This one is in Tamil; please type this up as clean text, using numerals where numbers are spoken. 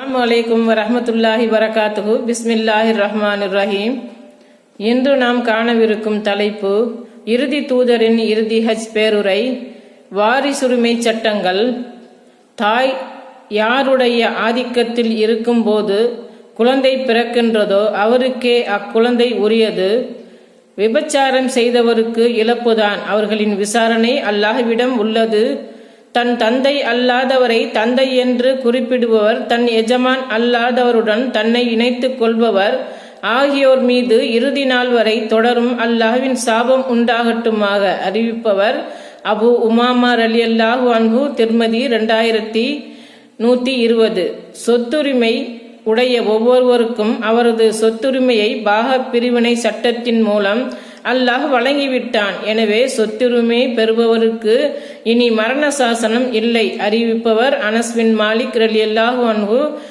அஸ்ஸலாமு அலைக்கும் வரஹ்மத்துல்லாஹி வரகாத்துஹு. பிஸ்மில்லாஹிர் ரஹ்மானிர் ரஹீம். இன்று நாம் காணவிருக்கும் தலைப்பு இறுதி தூதரின் இறுதி ஹஜ் பேருரை. வாரிசுரிமை சட்டங்கள். தாய் யாருடைய ஆதிக்கத்தில் இருக்கும் போது குழந்தை பிறக்கின்றதோ அவருக்கே அக்குழந்தை உரியது. விபச்சாரம் செய்தவருக்கு இழப்புதான். அவர்களின் விசாரணை அல்லாஹ்விடம் உள்ளது. தன் தந்தை அல்லாதவரை தந்தை என்று குறிப்பிடுபவர், தன் எஜமான் அல்லாதவருடன் தன்னை இணைத்துக் கொள்பவர் ஆகியோர் மீது இறுதி நாள் வரை தொடரும் அல்லாஹ்வின் சாபம் உண்டாகட்டுமாக அறிவிப்பவர் அபு உமாமா ரலியல்லாஹு அன்ஹு. திர்மதி 2120. சொத்துரிமை உடைய ஒவ்வொருவருக்கும் அவரது சொத்துரிமையை பாக பிரிவினை சட்டத்தின் மூலம் அல்லாஹ் வழங்கிவிட்டான். எனவே சொத்துரிமை பெறுபவருக்கு இனி மரண சாசனம் இல்லை. அறிவிப்பவர் அனஸ் பின் மாலிக் ரலியல்லாஹு அன்ஹு.